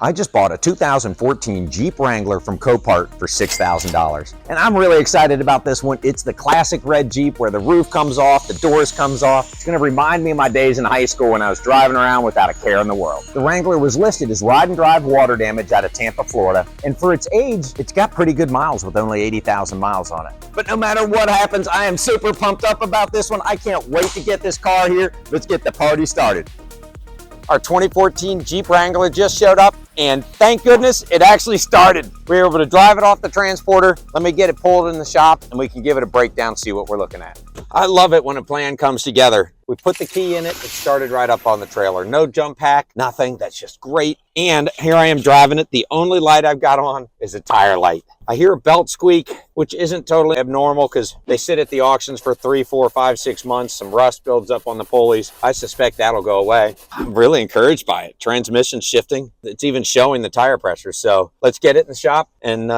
I just bought a 2014 Jeep Wrangler from Copart for $6,000. And I'm really excited about this one. It's the classic red Jeep where the roof comes off, the doors comes off. It's gonna remind me of my days in high school when I was driving around without a care in the world. The Wrangler was listed as ride and drive water damage out of Tampa, Florida. And for its age, it's got pretty good miles with only 80,000 miles on it. But no matter what happens, I am super pumped up about this one. I can't wait to get this car here. Let's get the party started. Our 2014 Jeep Wrangler just showed up, and thank goodness it actually started. We were able to drive it off the transporter. Let me get it pulled in the shop and we can give it a breakdown, see what we're looking at. I love it when a plan comes together. We put the key in it, it started right up on the trailer. No jump pack, nothing, that's just great. And here I am driving it. The only light I've got on is a tire light. I hear a belt squeak, which isn't totally abnormal because they sit at the auctions for 3, 4, 5, 6 months. Some rust builds up on the pulleys. I suspect that'll go away. I'm really encouraged by it. Transmission shifting. It's even showing the tire pressure. So let's get it in the shop and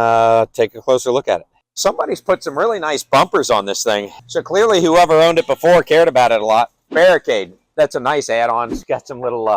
take a closer look at it. Somebody's put some really nice bumpers on this thing. So clearly whoever owned it before cared about it a lot. Barricade. That's a nice add-on. It's got some little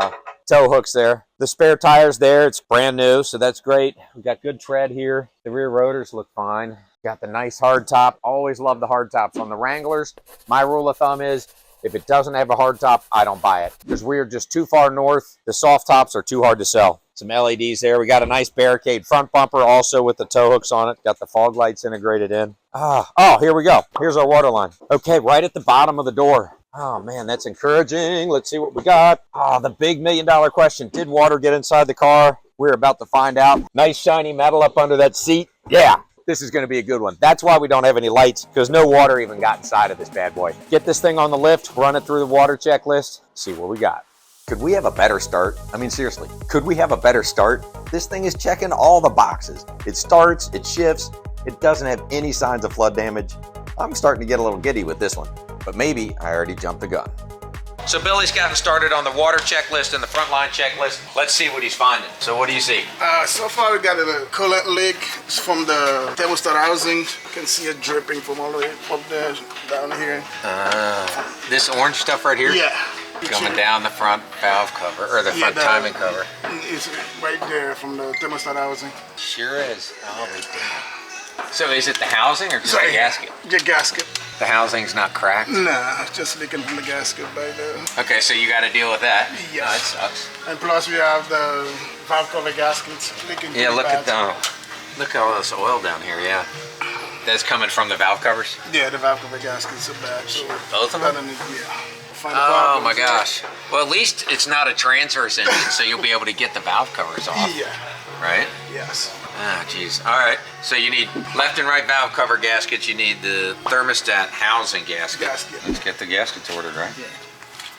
tow hooks there. The spare tire's there. It's brand new, so that's great. We've got good tread here. The rear rotors look fine. Got the nice hard top. Always love the hard tops on the Wranglers. My rule of thumb is if it doesn't have a hard top, I don't buy it because we're just too far north. The soft tops are too hard to sell. Some LEDs there. We got a nice Barricade front bumper also with the tow hooks on it. Got the fog lights integrated in. Oh, here we go. Here's our water line. Okay, right at the bottom of the door. Oh man, that's encouraging. Let's see what we got. The big $1 million question. Did water get inside the car? We're about to find out. Nice shiny metal up under that seat. Yeah, this is gonna be a good one. That's why we don't have any lights, because no water even got inside of this bad boy. Get this thing on the lift, run it through the water checklist, see what we got. Could we have a better start? I mean, seriously, could we have a better start? This thing is checking all the boxes. It starts, it shifts, it doesn't have any signs of flood damage. I'm starting to get a little giddy with this one, but maybe I already jumped the gun. So Billy's gotten started on the water checklist and the frontline checklist. Let's see what he's finding. So what do you see? So far we got a coolant leak from the thermostat housing. You can see it dripping from all the way up there, down here. This orange stuff right here? Yeah. Coming down the front valve cover, or the front timing cover. It's right there from the thermostat housing. Sure is. I'll be damned. So is it the housing or just the gasket? The gasket. The housing's not cracked? Nah, it's just leaking from the gasket by there. Okay, so you got to deal with that. Yes. That sucks. And plus we have the valve cover gaskets leaking. Yeah, look at all this oil down here, yeah. That's coming from the valve covers? Yeah, the valve cover gaskets are bad. So both of them? Yeah. Oh my gosh. Well, at least it's not a transverse engine, so you'll be able to get the valve covers off. Yeah. Right? Yes. Geez. All right. So you need left and right valve cover gaskets. You need the thermostat housing gasket. Let's get the gaskets ordered, right? Yeah.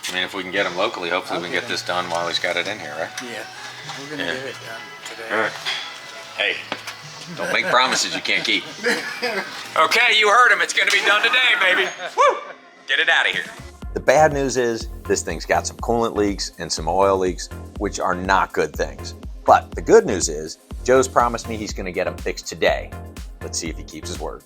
I mean, if we can get them locally, hopefully we can get this done while he's got it in here, right? Yeah. We're going to get it done today. All right. Hey, don't make promises you can't keep. Okay, you heard him. It's going to be done today, baby. Woo! Get it out of here. The bad news is this thing's got some coolant leaks and some oil leaks, which are not good things. But the good news is Joe's promised me he's going to get them fixed today. Let's see if he keeps his word.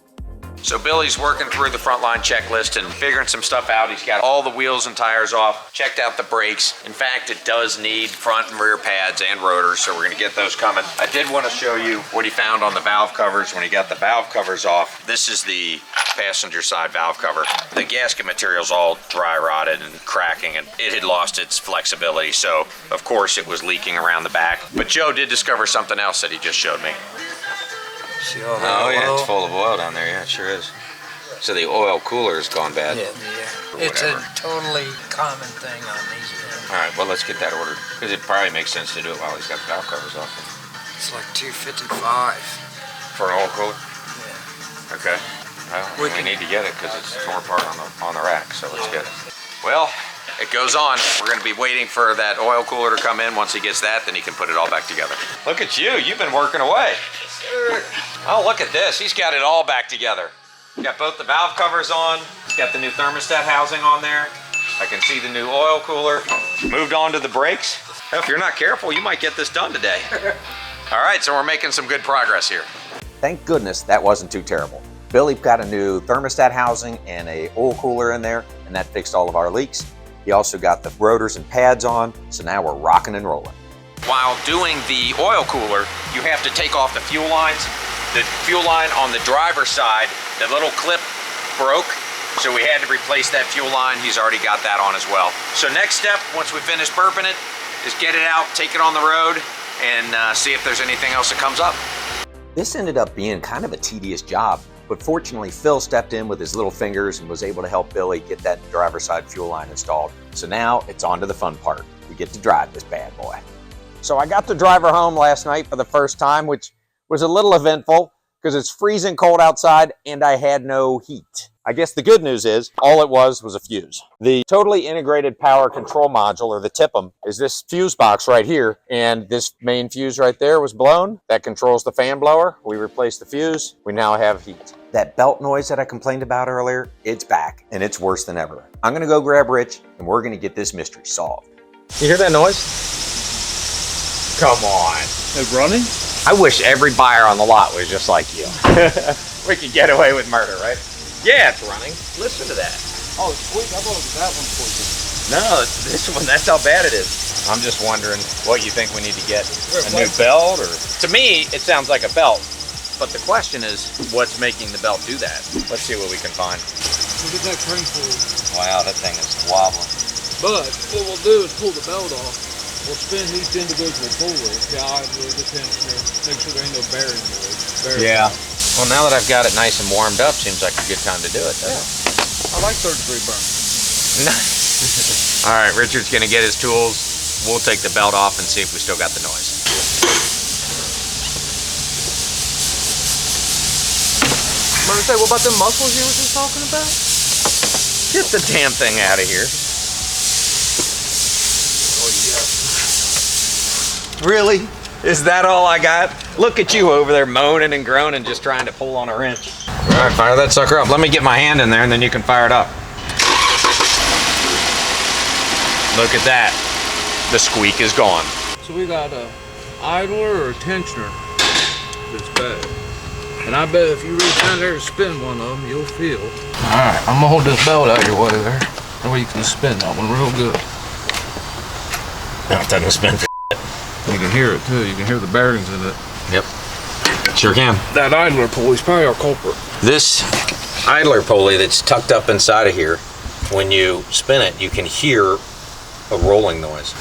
So Billy's working through the frontline checklist and figuring some stuff out. He's got all the wheels and tires off, checked out the brakes. In fact, it does need front and rear pads and rotors, so we're gonna get those coming. I did want to show you what he found on the valve covers when he got the valve covers off. This is the passenger side valve cover. The gasket material's all dry rotted and cracking, and it had lost its flexibility, so of course it was leaking around the back. But Joe did discover something else that he just showed me. See all that oil? Yeah, it's full of oil down there. Yeah, it sure is. So the oil cooler has gone bad. Yeah. It's a totally common thing on these things. All right, well, let's get that ordered because it probably makes sense to do it while he's got the valve covers off. It's like $255. For an oil cooler? Yeah. Okay. Well, we need to get it because it's torn apart on the rack, so let's get it. Well, it goes on. We're going to be waiting for that oil cooler to come in. Once he gets that, then he can put it all back together. Look at you. You've been working away. Oh, look at this. He's got it all back together. Got both the valve covers on. He's got the new thermostat housing on there. I can see the new oil cooler. Moved on to the brakes. If you're not careful, you might get this done today. All right, so we're making some good progress here. Thank goodness that wasn't too terrible. Billy got a new thermostat housing and a oil cooler in there, and that fixed all of our leaks. He also got the rotors and pads on, so now we're rocking and rolling. While doing the oil cooler, you have to take off the fuel lines. The fuel line on the driver's side, the little clip broke, so we had to replace that fuel line. He's already got that on as well. So next step, once we finish burping it, is get it out, take it on the road, and see if there's anything else that comes up. This ended up being kind of a tedious job, but fortunately Phil stepped in with his little fingers and was able to help Billy get that driver's side fuel line installed. So now it's on to the fun part. We get to drive this bad boy. So I got the driver home last night for the first time, which was a little eventful because it's freezing cold outside and I had no heat. I guess the good news is all it was a fuse. The totally integrated power control module, or the TIPM, is this fuse box right here, and this main fuse right there was blown. That controls the fan blower. We replaced the fuse. We now have heat. That belt noise that I complained about earlier, it's back, and it's worse than ever. I'm gonna go grab Rich, and we're gonna get this mystery solved. You hear that noise? Come on. It's running? I wish every buyer on the lot was just like you. We could get away with murder, right? Yeah, it's running. Listen to that. Oh, it's squeak. I thought it was that one squeaking. No, it's this one. That's how bad it is. I'm just wondering what you think we need to get. A new belt, or? To me, it sounds like a belt. But the question is, what's making the belt do that? Let's see what we can find. Look at that crank pulley. Wow, that thing is wobbling. But what we'll do is pull the belt off. We'll spin each individual pulley, the idler, the tensioner, make sure there ain't no bearing noise. Yeah. Well, now that I've got it nice and warmed up, seems like a good time to do it, doesn't I like third-degree burn. Nice. All right, Richard's gonna get his tools. We'll take the belt off and see if we still got the noise. I'm gonna say, what about them muscles you were just talking about? Get the damn thing out of here. Oh, yeah. Really? Is that all I got? Look at you over there moaning and groaning, just trying to pull on a wrench. All right, fire that sucker up. Let me get my hand in there and then you can fire it up. Look at that. The squeak is gone. So we got a idler or a tensioner that's bad. And I bet if you reach down there to spin one of them, you'll feel. All right, I'm gonna hold this belt out your way there. That way you can spin that one real good. No, it doesn't spin. You can hear it too. You can hear the bearings in it. Yep, sure can. That idler pulley is probably our culprit. This idler pulley that's tucked up inside of here, when you spin it, you can hear a rolling noise.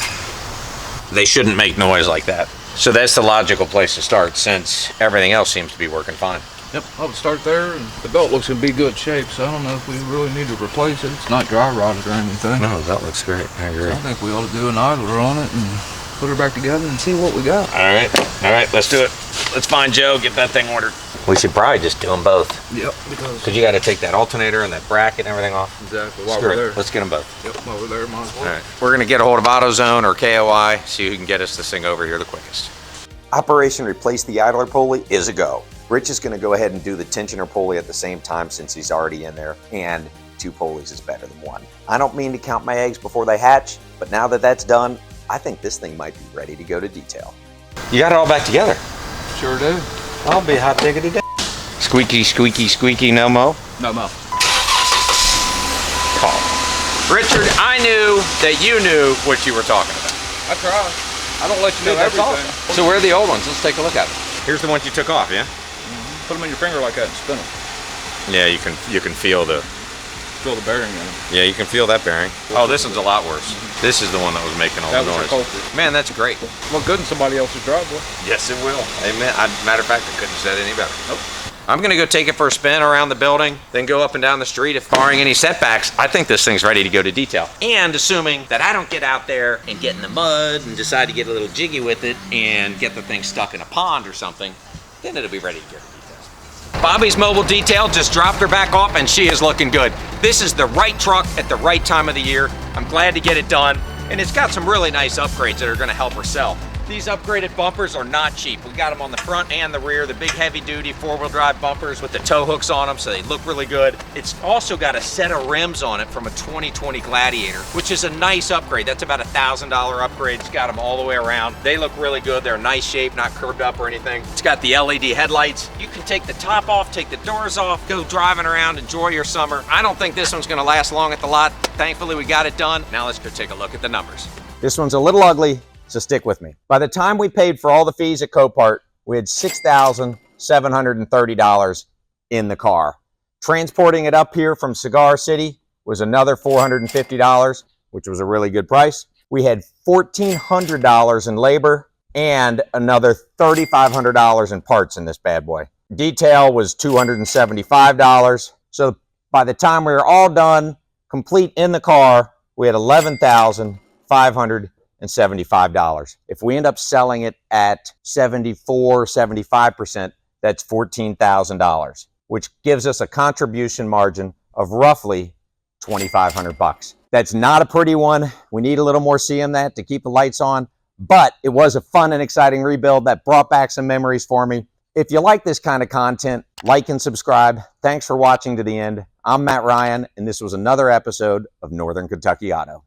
They shouldn't make noise like that. So that's the logical place to start, since everything else seems to be working fine. Yep, I would start there, and the belt looks in be good shape, so I don't know if we really need to replace it. It's not dry rotted or anything. No, that looks great. I agree. So I think we ought to do an idler on it and put her back together and see what we got. All right, let's do it. Let's find Joe, get that thing ordered. We should probably just do them both. Yep, because you got to take that alternator and that bracket and everything off. Exactly, while Screw we're it. there. Let's get them both. Yep, while we're there, might as well. All right, we're gonna get a hold of AutoZone or KOI, see who can get us this thing over here the quickest. Operation Replace the Idler Pulley is a go. Rich is gonna go ahead and do the tensioner pulley at the same time since he's already in there, and 2 pulleys is better than 1. I don't mean to count my eggs before they hatch, but now that that's done, I think this thing might be ready to go to detail. You got it all back together. Sure do. I'll be hot diggity day. Squeaky, squeaky, squeaky, no mo? No mo. Call. Richard, I knew that you knew what you were talking about. I try. I don't let you know That's everything. awesome. So where are the old ones? Let's take a look at them. Here's the ones you took off, yeah? Put them in your finger like that and spin them. Yeah, you can feel the Feel the bearing in them. Yeah, you can feel that bearing. Oh, this one's a lot worse. This is the one that was making all That the was our noise. culprit. Man, that's great. Look good in somebody else's driveway. Yes, it will. Amen. Matter of fact, I couldn't have said it any better. Nope. I'm gonna go take it for a spin around the building, then go up and down the street. If barring any setbacks, I think this thing's ready to go to detail. And assuming that I don't get out there and get in the mud and decide to get a little jiggy with it and get the thing stuck in a pond or something, then it'll be ready to go to detail. Bobby's mobile detail just dropped her back off and she is looking good. This is the right truck at the right time of the year. I'm glad to get it done. And it's got some really nice upgrades that are gonna help her sell. These upgraded bumpers are not cheap. We got them on the front and the rear, the big heavy duty 4-wheel drive bumpers with the tow hooks on them, so they look really good. It's also got a set of rims on it from a 2020 Gladiator, which is a nice upgrade. That's about a $1,000 upgrade. It's got them all the way around. They look really good. They're nice shape, not curved up or anything. It's got the LED headlights. You can take the top off, take the doors off, go driving around, enjoy your summer. I don't think this one's gonna last long at the lot. Thankfully, we got it done. Now let's go take a look at the numbers. This one's a little ugly, So stick with me. By the time we paid for all the fees at Copart, we had $6,730 in the car. Transporting it up here from Cigar City was another $450, which was a really good price. We had $1,400 in labor and another $3,500 in parts in this bad boy. Detail was $275. So by the time we were all done, complete in the car, we had $11,575. If we end up selling it at 74, 75%, that's $14,000, which gives us a contribution margin of roughly $2,500. That's not a pretty one. We need a little more CM that to keep the lights on, but it was a fun and exciting rebuild that brought back some memories for me. If you like this kind of content, like and subscribe. Thanks for watching to the end. I'm Matt Ryan, and this was another episode of Northern Kentucky Auto.